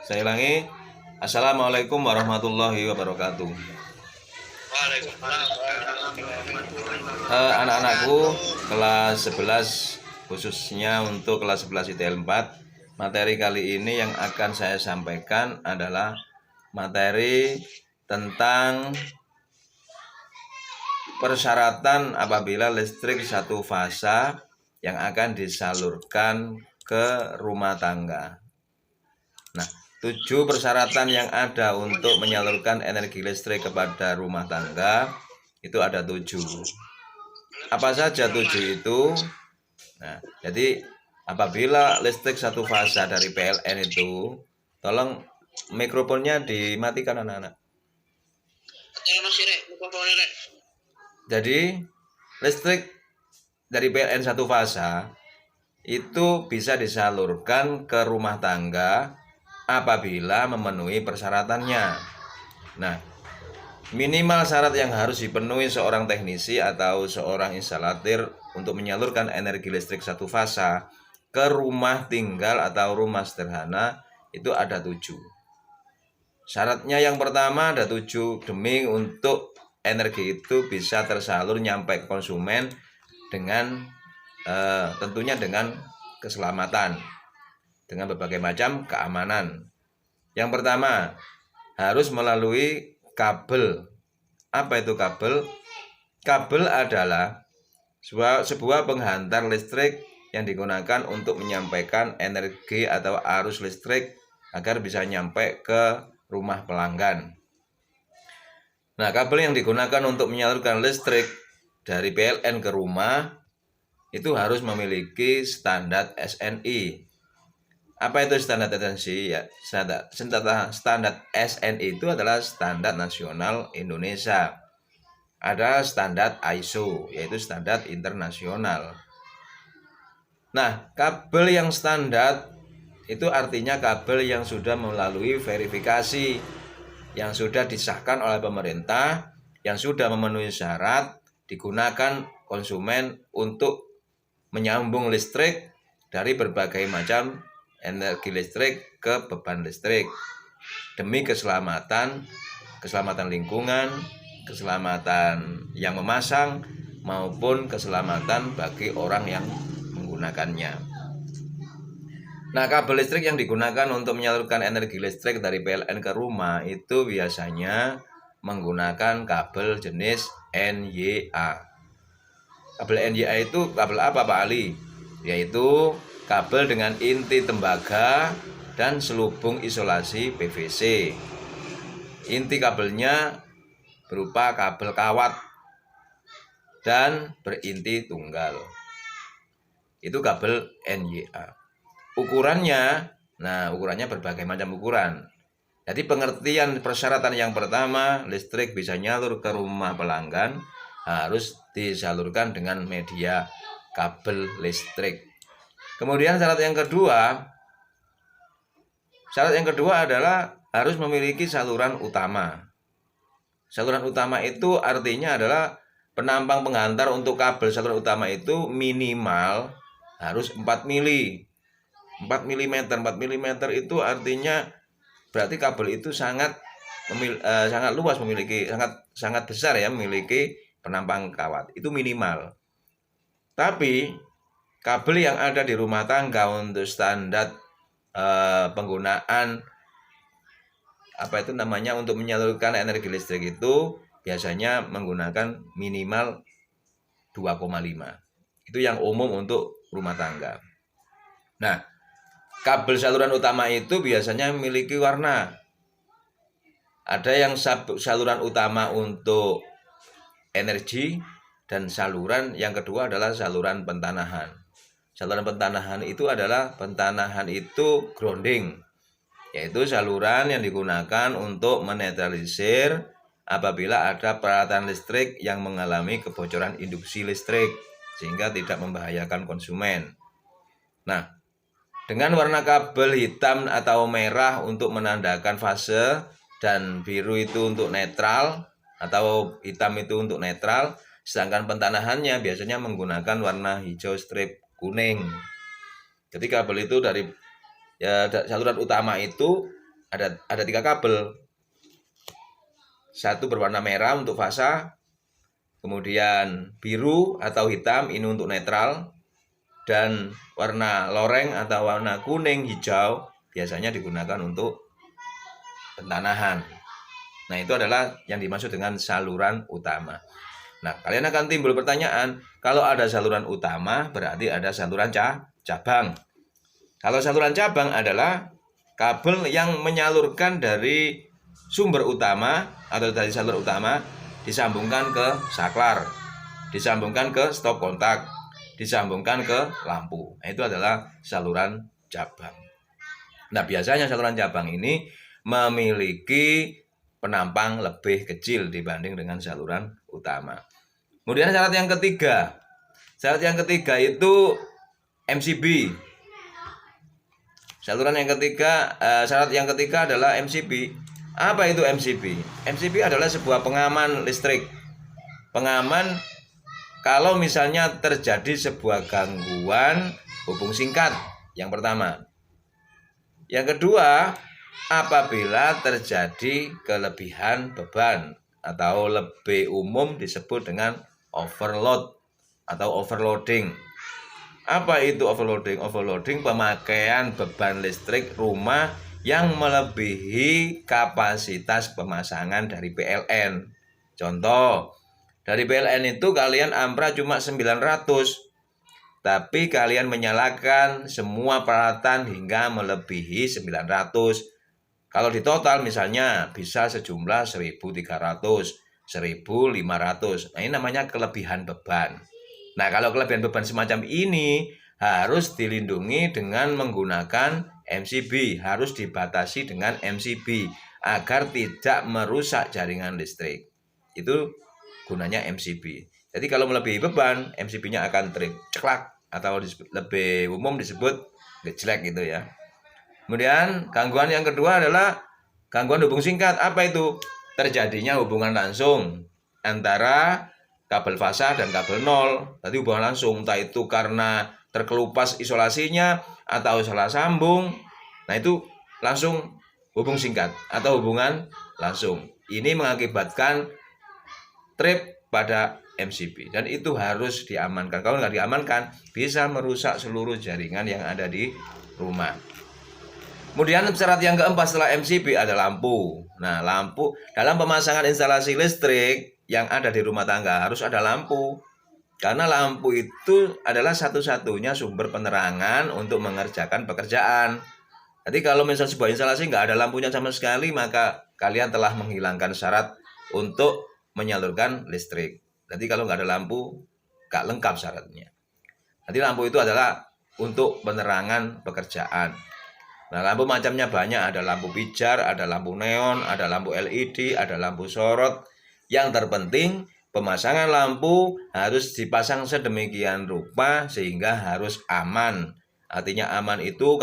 Saya ulangi. Assalamualaikum warahmatullahi wabarakatuh. Waalaikumsalam. Anak-anakku kelas 11, khususnya untuk kelas 11 ITL 4, materi kali ini yang akan saya sampaikan adalah materi tentang persyaratan apabila listrik satu fasa yang akan disalurkan ke rumah tangga. Nah, 7 persyaratan yang ada untuk menyalurkan energi listrik kepada rumah tangga itu ada 7. Apa saja 7 itu? Nah, jadi apabila listrik satu fasa dari PLN itu, tolong mikrofonnya dimatikan anak-anak. Jadi listrik dari PLN satu fasa itu bisa disalurkan ke rumah tangga apabila memenuhi persyaratannya. Nah, minimal syarat yang harus dipenuhi seorang teknisi atau seorang instalatir untuk menyalurkan energi listrik satu fasa ke rumah tinggal atau rumah sederhana itu ada 7. Syaratnya yang pertama ada 7, demi untuk energi itu bisa tersalur nyampe ke konsumen dengan tentunya dengan keselamatan, dengan berbagai macam keamanan. Yang pertama, harus melalui kabel. Apa itu kabel? Kabel adalah sebuah penghantar listrik yang digunakan untuk menyampaikan energi atau arus listrik agar bisa nyampe ke rumah pelanggan. Nah, kabel yang digunakan untuk menyalurkan listrik dari PLN ke rumah itu harus memiliki standar SNI. Apa itu standar SNI? Ya, standar SNI itu adalah standar nasional Indonesia. Ada standar ISO, yaitu standar internasional. Nah, kabel yang standar itu artinya kabel yang sudah melalui verifikasi, yang sudah disahkan oleh pemerintah, yang sudah memenuhi syarat, digunakan konsumen untuk menyambung listrik dari berbagai macam energi listrik ke beban listrik demi keselamatan lingkungan, keselamatan yang memasang maupun keselamatan bagi orang yang menggunakannya. Nah, kabel listrik yang digunakan untuk menyalurkan energi listrik dari PLN ke rumah itu biasanya menggunakan kabel jenis NYA. Kabel NYA itu kabel apa Pak Ali? Yaitu kabel dengan inti tembaga dan selubung isolasi PVC. Inti kabelnya berupa kabel kawat dan berinti tunggal. Itu kabel NYA. Ukurannya berbagai macam ukuran. Jadi pengertian persyaratan yang pertama, listrik bisa nyalur ke rumah pelanggan harus disalurkan dengan media kabel listrik. Kemudian syarat yang kedua adalah harus memiliki saluran utama. Saluran utama itu artinya adalah penampang penghantar untuk kabel saluran utama itu minimal harus 4 mm. 4 mm itu artinya berarti kabel itu sangat luas, memiliki sangat besar ya, memiliki penampang kawat. Itu minimal. Tapi kabel yang ada di rumah tangga untuk standar penggunaan untuk menyalurkan energi listrik itu biasanya menggunakan minimal 2,5. Itu yang umum untuk rumah tangga. Nah, kabel saluran utama itu biasanya memiliki warna. Ada yang saluran utama untuk energi dan saluran yang kedua adalah saluran pentanahan. Saluran pentanahan itu adalah grounding, yaitu saluran yang digunakan untuk menetralisir apabila ada peralatan listrik yang mengalami kebocoran induksi listrik sehingga tidak membahayakan konsumen. Nah, dengan warna kabel hitam atau merah untuk menandakan fase dan biru itu untuk netral atau hitam itu untuk netral, sedangkan pentanahannya biasanya menggunakan warna hijau strip kuning. Jadi kabel itu dari saluran utama itu ada 3 kabel. Satu berwarna merah untuk fasa, kemudian biru atau hitam ini untuk netral, dan warna loreng atau warna kuning hijau biasanya digunakan untuk pentanahan. Nah, itu adalah yang dimaksud dengan saluran utama. Nah, kalian akan timbul pertanyaan, kalau ada saluran utama berarti ada saluran cabang. Kalau saluran cabang adalah kabel yang menyalurkan dari sumber utama atau dari salur utama disambungkan ke saklar, disambungkan ke stop kontak, disambungkan ke lampu. Nah, itu adalah saluran cabang. Nah, biasanya saluran cabang ini memiliki penampang lebih kecil dibanding dengan saluran utama. Kemudian syarat yang ketiga. Syarat yang ketiga itu MCB. Syarat yang ketiga adalah MCB. Apa itu MCB? MCB adalah sebuah pengaman listrik. Pengaman kalau misalnya terjadi sebuah gangguan hubung singkat. Yang pertama. Yang kedua, apabila terjadi kelebihan beban atau lebih umum disebut dengan overload atau overloading. Apa itu overloading? Overloading pemakaian beban listrik rumah yang melebihi kapasitas pemasangan dari PLN. Contoh, dari PLN itu kalian ampra cuma 900, tapi kalian menyalakan semua peralatan hingga melebihi 900. Kalau di total misalnya bisa sejumlah 1.300, 1.500. Nah, ini namanya kelebihan beban. Nah, kalau kelebihan beban semacam ini harus dilindungi dengan menggunakan MCB, harus dibatasi dengan MCB agar tidak merusak jaringan listrik. Itu gunanya MCB. Jadi kalau melebihi beban, MCB-nya akan trip, ceklak, atau lebih umum disebut gejlek gitu ya. Kemudian gangguan yang kedua adalah gangguan hubung singkat. Apa itu? Terjadinya hubungan langsung antara kabel fasa dan kabel nol. Tadi hubungan langsung, entah itu karena terkelupas isolasinya atau salah sambung. Nah, itu langsung hubung singkat atau hubungan langsung. Ini mengakibatkan trip pada MCB dan itu harus diamankan. Kalau nggak diamankan bisa merusak seluruh jaringan yang ada di rumah. Kemudian syarat yang keempat setelah MCB ada lampu. Nah, lampu dalam pemasangan instalasi listrik yang ada di rumah tangga harus ada lampu. Karena lampu itu adalah satu-satunya sumber penerangan untuk mengerjakan pekerjaan. Jadi kalau misalnya sebuah instalasi nggak ada lampunya sama sekali, maka kalian telah menghilangkan syarat untuk menyalurkan listrik. Jadi kalau nggak ada lampu, nggak lengkap syaratnya. Jadi lampu itu adalah untuk penerangan pekerjaan. Nah, lampu macamnya banyak, ada lampu pijar, ada lampu neon, ada lampu LED, ada lampu sorot. Yang terpenting, pemasangan lampu harus dipasang sedemikian rupa sehingga harus aman. Artinya aman itu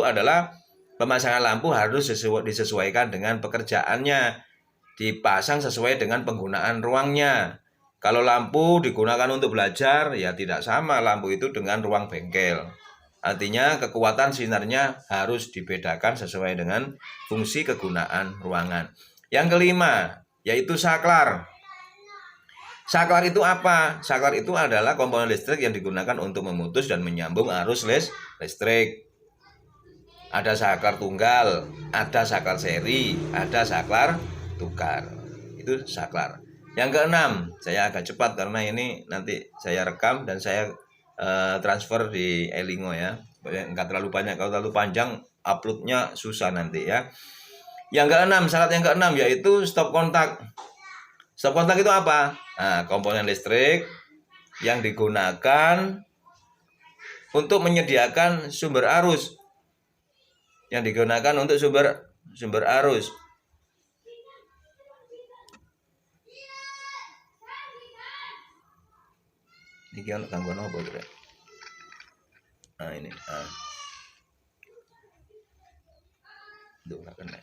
adalah pemasangan lampu harus disesuaikan dengan pekerjaannya. Dipasang sesuai dengan penggunaan ruangnya. Kalau lampu digunakan untuk belajar, ya tidak sama lampu itu dengan ruang bengkel. Artinya kekuatan sinarnya harus dibedakan sesuai dengan fungsi kegunaan ruangan. Yang kelima, yaitu saklar. Saklar itu apa? Saklar itu adalah komponen listrik yang digunakan untuk memutus dan menyambung arus listrik. Ada saklar tunggal, ada saklar seri, ada saklar tukar. Itu saklar. Yang keenam, saya agak cepat karena ini nanti saya rekam dan saya transfer di Elingo ya. Enggak terlalu banyak, kalau terlalu panjang uploadnya susah nanti ya. Yang keenam, syarat yang keenam yaitu stop kontak. Stop kontak itu apa? Nah, komponen listrik yang digunakan untuk menyediakan sumber arus. Yang digunakan untuk sumber arus. Iki ono gangguan apa kira? Nah, ini. Duh, gak kena.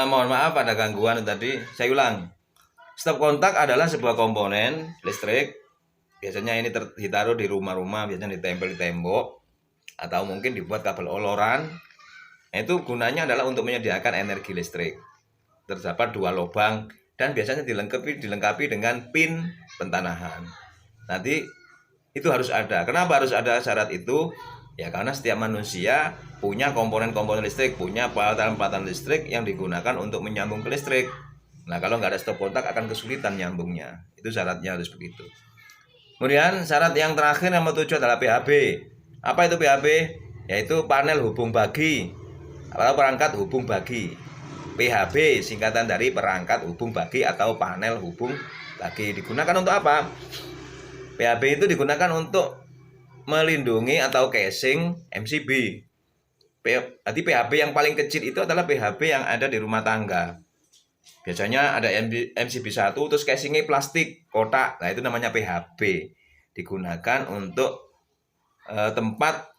Mohon maaf ada gangguan tadi. Saya ulang. Stop kontak adalah sebuah komponen listrik. Biasanya ini ditaruh di rumah-rumah, biasanya ditempel di tembok. atau mungkin dibuat kabel oloran. Itu gunanya adalah untuk menyediakan energi listrik. Terdapat 2 lubang dan biasanya dilengkapi dengan pin pentanahan. Nanti itu harus ada. Kenapa harus ada syarat itu? Ya karena setiap manusia punya komponen-komponen listrik, punya peralatan-peralatan listrik yang digunakan untuk menyambung ke listrik. Nah kalau nggak ada stop kontak akan kesulitan nyambungnya. Itu syaratnya harus begitu. Kemudian syarat yang terakhir nomor 7 adalah PHB. Apa itu PHB? Yaitu panel hubung bagi atau perangkat hubung bagi. PHB singkatan dari perangkat hubung bagi atau panel hubung bagi. Digunakan untuk apa? PHB itu digunakan untuk melindungi atau casing MCB. Jadi PHB yang paling kecil itu adalah PHB yang ada di rumah tangga. Biasanya ada MCB 1 terus casingnya plastik kotak. Nah itu namanya PHB. Digunakan untuk tempat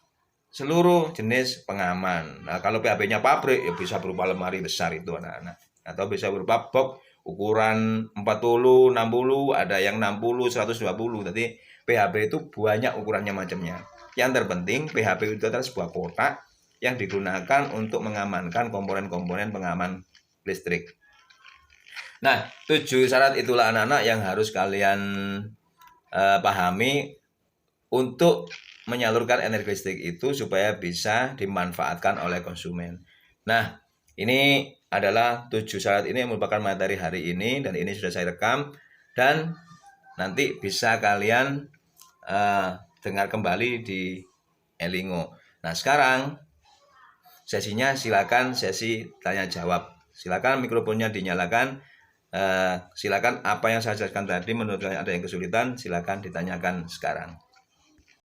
seluruh jenis pengaman. Nah, kalau PHB-nya pabrik ya bisa berupa lemari besar itu anak-anak. Atau bisa berupa box ukuran 40, 60, ada yang 60, 120. Jadi PHB itu banyak ukurannya macamnya. Yang terpenting PHB itu adalah sebuah kotak yang digunakan untuk mengamankan komponen-komponen pengaman listrik. Nah, 7 syarat itulah anak-anak yang harus kalian pahami untuk menyalurkan energi listrik itu supaya bisa dimanfaatkan oleh konsumen. Nah, ini adalah 7 syarat ini yang merupakan materi hari ini dan ini sudah saya rekam dan nanti bisa kalian dengar kembali di Elingo. Nah, sekarang sesinya silakan sesi tanya jawab. Silakan mikrofonnya dinyalakan. Silakan apa yang saya jelaskan tadi menurut kalian ada yang kesulitan, silakan ditanyakan sekarang.